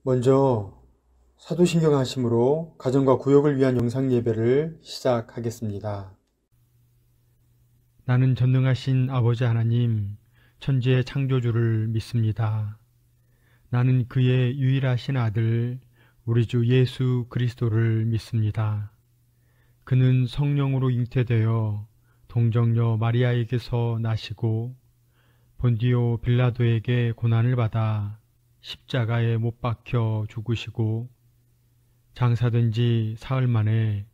먼저 사도신경 하심으로 가정과 구역을 위한 영상 예배를 시작하겠습니다. 나는 전능하신 아버지 하나님, 천지의 창조주를 믿습니다. 나는 그의 유일하신 아들, 우리 주 예수 그리스도를 믿습니다. 그는 성령으로 잉태되어 동정녀 마리아에게서 나시고 본디오 빌라도에게 고난을 받아 십자가에 못 박혀 죽으시고 장사된 지 사흘 만에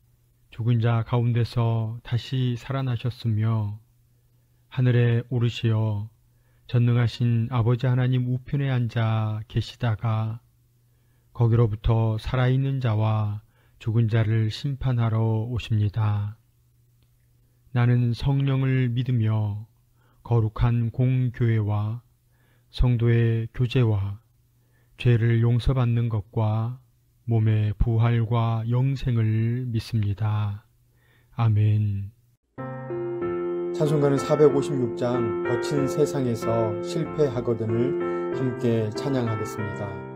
죽은 자 가운데서 다시 살아나셨으며 하늘에 오르시어 전능하신 아버지 하나님 우편에 앉아 계시다가 거기로부터 살아있는 자와 죽은 자를 심판하러 오십니다. 나는 성령을 믿으며 거룩한 공교회와 성도의 교제와 죄를 용서받는 것과 몸의 부활과 영생을 믿습니다. 아멘. 찬송가는 456장 거친 세상에서 실패하거든을 함께 찬양하겠습니다.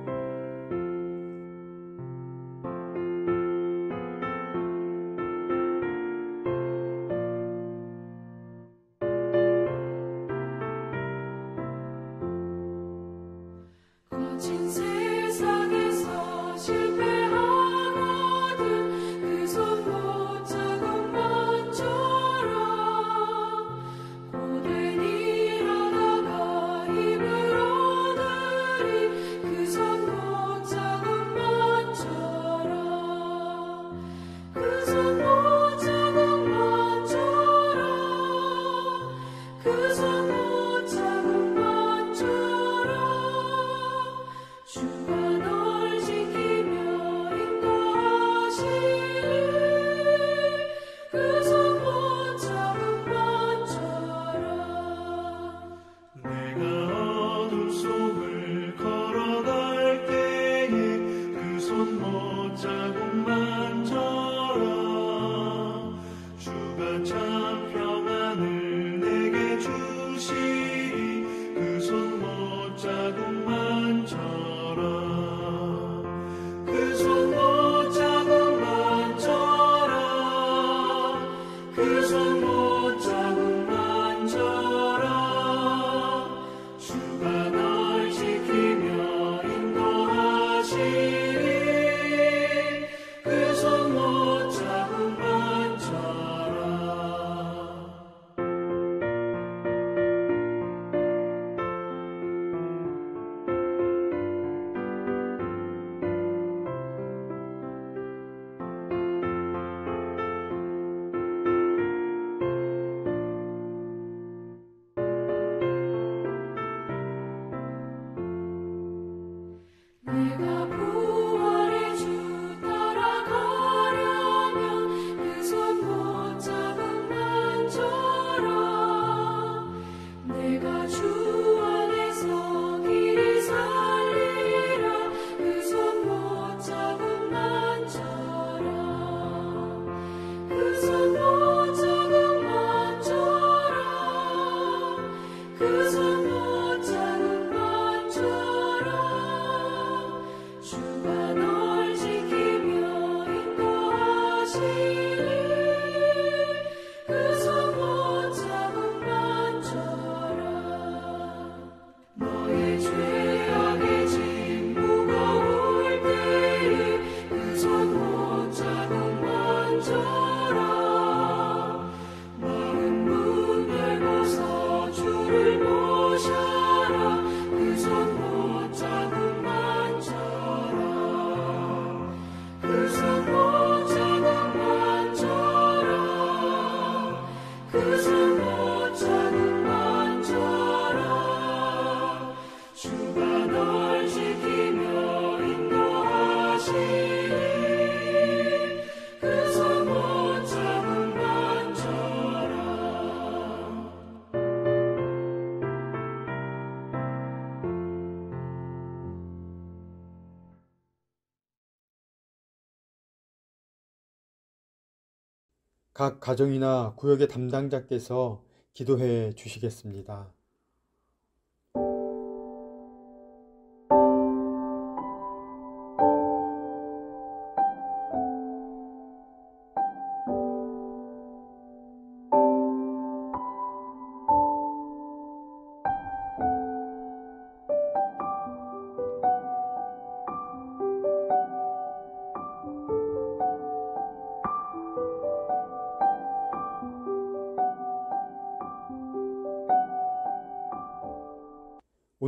거친 세상에서 실패하거든 그 손 못 잡은 것처럼 고된 일하다가 힘을 얻으리 그 손 못 잡은 것처럼 그 손 못 잡은 것처럼 그 손 못 잡은 것처럼 주가 널 지키며 인도하시리 그 손 못 잡은 것처럼 내가 어둠 속을 걸어갈 때에 그 손 못 자국만처럼 주가 참 평안을 내게 주시리 그 손 못 자국만처럼 그 손 못 자국만처럼 그 손 못 자국만처럼 주가 널 지키며 인도하시리 그 손 못 자국만처럼 내가 부활의 주 따라가려면 그 손 못 잡은 만처럼 내가 주 안에서 길이 살리라 그 손 못 잡은 만처럼 그 손 못 잡은 만처럼 그 손 못 잡은 만처럼 주가 널 지키며 인도하시리 그 손 못 잡은 만처럼 너의 죄악의 짐 무거울 때에 그 손 못 잡은 만처럼 마음 문 열고서 주를 모셔라 그 손 못 잡은 만처럼 그 손 못 잡은 만처럼 그 손 못 잡은 만처럼 주가 널 지키며 인도하시리 그 손 못 잡은 만처럼 각 가정이나 구역의 담당자께서 기도해 주시겠습니다.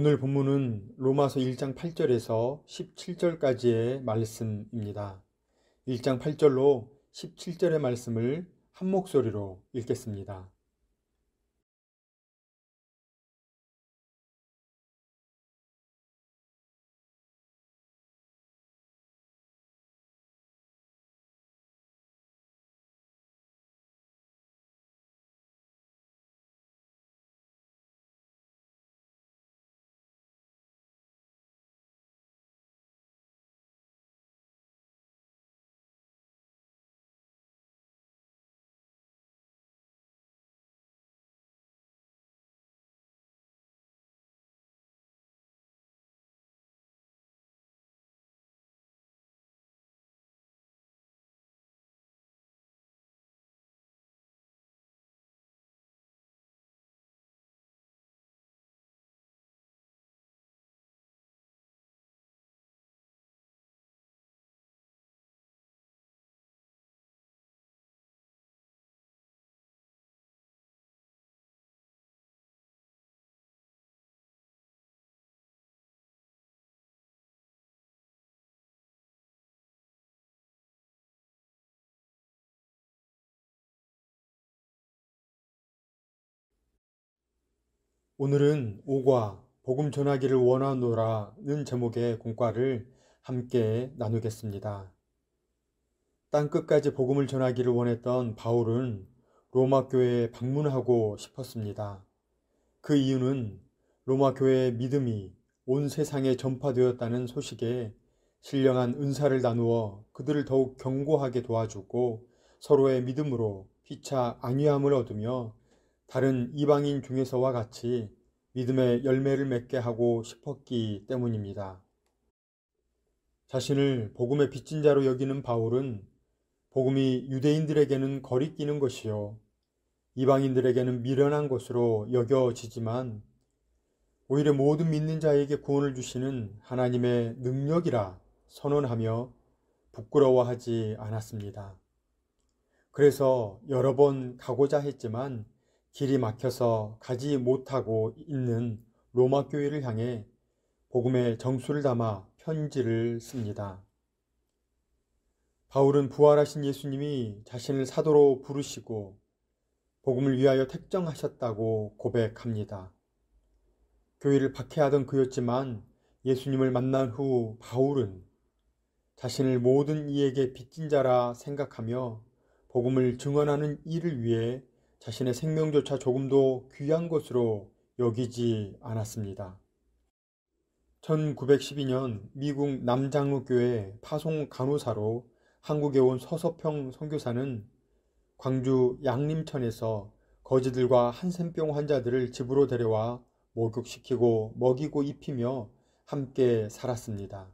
오늘 본문은 로마서 1장 8절에서 17절까지의 말씀입니다. 1장 8절로 17절의 말씀을 한 목소리로 읽겠습니다. 오늘은 오과 복음 전하기를 원하노라는 제목의 공과를 함께 나누겠습니다. 땅끝까지 복음을 전하기를 원했던 바울은 로마 교회에 방문하고 싶었습니다. 그 이유는 로마 교회의 믿음이 온 세상에 전파되었다는 소식에 신령한 은사를 나누어 그들을 더욱 견고하게 도와주고 서로의 믿음으로 피차 안위함을 얻으며 다른 이방인 중에서와 같이 믿음의 열매를 맺게 하고 싶었기 때문입니다. 자신을 복음의 빚진 자로 여기는 바울은 복음이 유대인들에게는 거리끼는 것이요 이방인들에게는 미련한 것으로 여겨지지만 오히려 모든 믿는 자에게 구원을 주시는 하나님의 능력이라 선언하며 부끄러워하지 않았습니다. 그래서 여러 번 가고자 했지만 길이 막혀서 가지 못하고 있는 로마 교회를 향해 복음의 정수를 담아 편지를 씁니다. 바울은 부활하신 예수님이 자신을 사도로 부르시고 복음을 위하여 택정하셨다고 고백합니다. 교회를 박해하던 그였지만 예수님을 만난 후 바울은 자신을 모든 이에게 빚진 자라 생각하며 복음을 증언하는 일을 위해 자신의 생명조차 조금도 귀한 것으로 여기지 않았습니다. 1912년 미국 남장로교회 파송 간호사로 한국에 온 서서평 선교사는 광주 양림천에서 거지들과 한센병 환자들을 집으로 데려와 목욕시키고 먹이고 입히며 함께 살았습니다.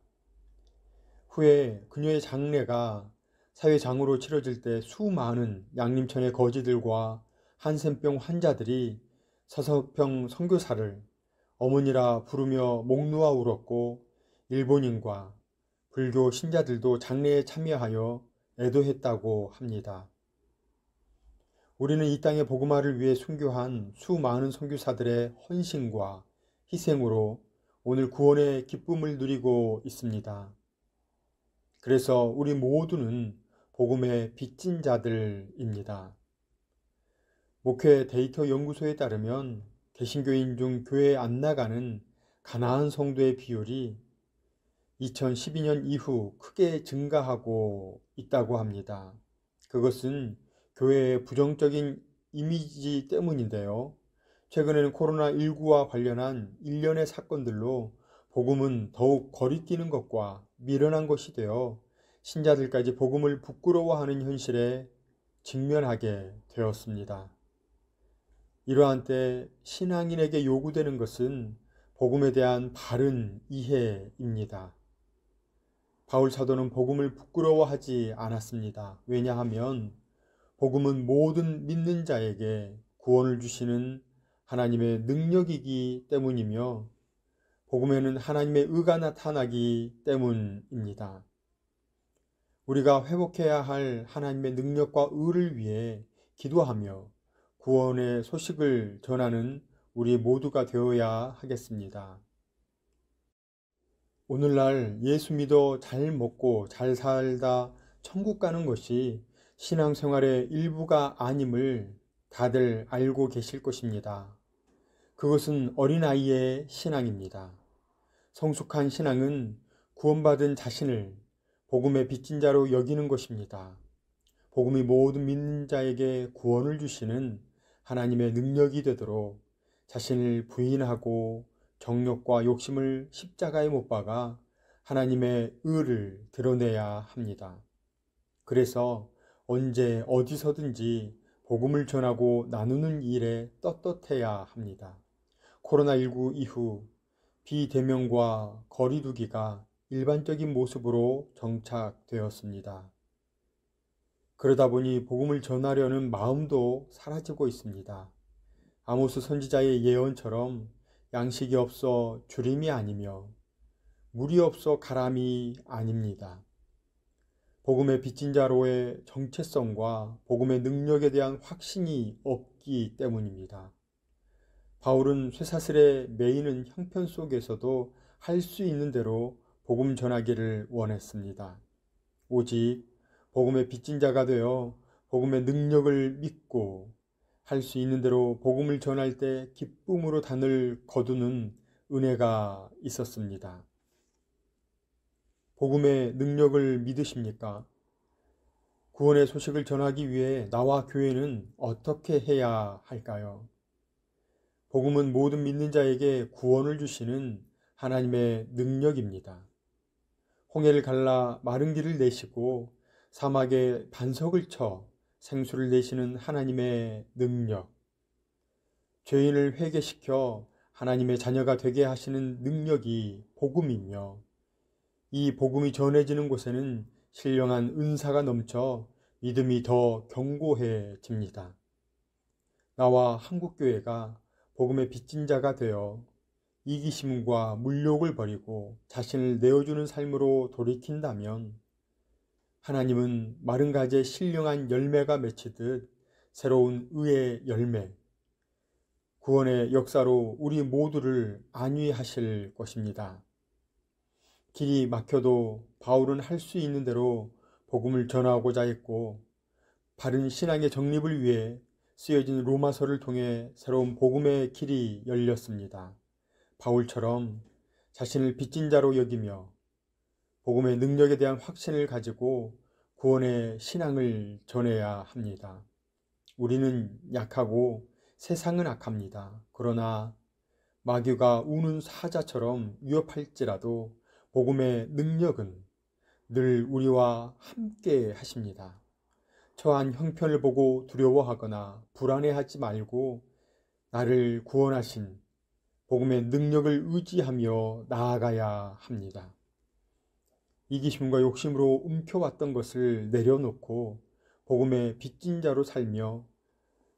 후에 그녀의 장례가 사회장으로 치러질 때 수많은 양림천의 거지들과 한센병 환자들이 서서평 선교사를 어머니라 부르며 목 놓아 울었고 일본인과 불교 신자들도 장례에 참여하여 애도했다고 합니다. 우리는 이 땅의 복음화를 위해 순교한 수많은 선교사들의 헌신과 희생으로 오늘 구원의 기쁨을 누리고 있습니다. 그래서 우리 모두는 복음의 빚진 자들입니다. 목회 데이터 연구소에 따르면 개신교인 중 교회에 안 나가는 가나안 성도의 비율이 2012년 이후 크게 증가하고 있다고 합니다. 그것은 교회의 부정적인 이미지 때문인데요. 최근에는 코로나19와 관련한 일련의 사건들로 복음은 더욱 거리끼는 것과 미련한 것이 되어 신자들까지 복음을 부끄러워하는 현실에 직면하게 되었습니다. 이러한 때 신앙인에게 요구되는 것은 복음에 대한 바른 이해입니다. 바울 사도는 복음을 부끄러워하지 않았습니다. 왜냐하면 복음은 모든 믿는 자에게 구원을 주시는 하나님의 능력이기 때문이며 복음에는 하나님의 의가 나타나기 때문입니다. 우리가 회복해야 할 하나님의 능력과 의를 위해 기도하며 구원의 소식을 전하는 우리 모두가 되어야 하겠습니다. 오늘날 예수 믿어 잘 먹고 잘 살다 천국 가는 것이 신앙생활의 일부가 아님을 다들 알고 계실 것입니다. 그것은 어린아이의 신앙입니다. 성숙한 신앙은 구원받은 자신을 복음의 빚진 자로 여기는 것입니다. 복음이 모든 믿는 자에게 구원을 주시는 하나님의 능력이 되도록 자신을 부인하고 정욕과 욕심을 십자가에 못 박아 하나님의 의를 드러내야 합니다. 그래서 언제 어디서든지 복음을 전하고 나누는 일에 떳떳해야 합니다. 코로나19 이후 비대면과 거리두기가 일반적인 모습으로 정착되었습니다. 그러다 보니 복음을 전하려는 마음도 사라지고 있습니다. 아모스 선지자의 예언처럼 양식이 없어 주림이 아니며 물이 없어 가람이 아닙니다. 복음의 빚진 자로의 정체성과 복음의 능력에 대한 확신이 없기 때문입니다. 바울은 쇠사슬에 매이는 형편 속에서도 할 수 있는 대로 복음 전하기를 원했습니다. 오직 복음의 빚진 자가 되어 복음의 능력을 믿고 할 수 있는 대로 복음을 전할 때 기쁨으로 단을 거두는 은혜가 있었습니다. 복음의 능력을 믿으십니까? 구원의 소식을 전하기 위해 나와 교회는 어떻게 해야 할까요? 복음은 모든 믿는 자에게 구원을 주시는 하나님의 능력입니다. 홍해를 갈라 마른 길을 내시고 사막에 반석을 쳐 생수를 내시는 하나님의 능력, 죄인을 회개시켜 하나님의 자녀가 되게 하시는 능력이 복음이며 이 복음이 전해지는 곳에는 신령한 은사가 넘쳐 믿음이 더 견고해집니다. 나와 한국교회가 복음의 빚진 자가 되어 이기심과 물욕을 버리고 자신을 내어주는 삶으로 돌이킨다면 하나님은 마른 가지에 신령한 열매가 맺히듯 새로운 의의 열매, 구원의 역사로 우리 모두를 안위하실 것입니다. 길이 막혀도 바울은 할 수 있는 대로 복음을 전하고자 했고 바른 신앙의 정립을 위해 쓰여진 로마서를 통해 새로운 복음의 길이 열렸습니다. 바울처럼 자신을 빚진 자로 여기며 복음의 능력에 대한 확신을 가지고 구원의 신앙을 전해야 합니다. 우리는 약하고 세상은 악합니다. 그러나 마귀가 우는 사자처럼 위협할지라도 복음의 능력은 늘 우리와 함께 하십니다. 처한 형편을 보고 두려워하거나 불안해하지 말고 나를 구원하신 복음의 능력을 의지하며 나아가야 합니다. 이기심과 욕심으로 움켜왔던 것을 내려놓고 복음의 빚진 자로 살며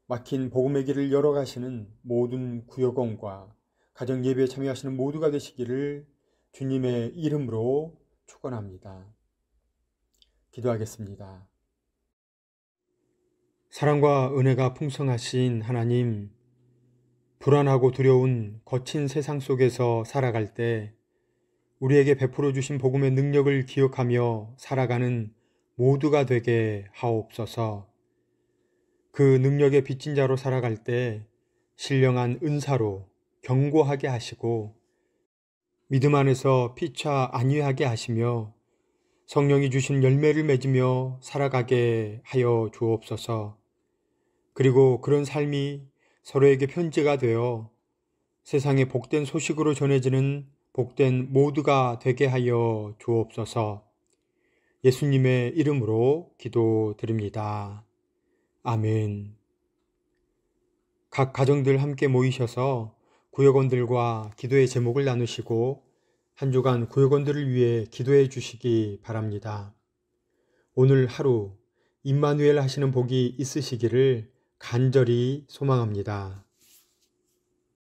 막힌 복음의 길을 열어가시는 모든 구역원과 가정예배에 참여하시는 모두가 되시기를 주님의 이름으로 축원합니다. 기도하겠습니다. 사랑과 은혜가 풍성하신 하나님, 불안하고 두려운 거친 세상 속에서 살아갈 때 우리에게 베풀어 주신 복음의 능력을 기억하며 살아가는 모두가 되게 하옵소서. 그 능력의 빚진 자로 살아갈 때 신령한 은사로 견고하게 하시고 믿음 안에서 피차 안위하게 하시며 성령이 주신 열매를 맺으며 살아가게 하여 주옵소서. 그리고 그런 삶이 서로에게 편지가 되어 세상에 복된 소식으로 전해지는 복된 모두가 되게 하여 주옵소서. 예수님의 이름으로 기도드립니다. 아멘. 각 가정들 함께 모이셔서 구역원들과 기도의 제목을 나누시고 한 주간 구역원들을 위해 기도해 주시기 바랍니다. 오늘 하루 임마누엘 하시는 복이 있으시기를 간절히 소망합니다.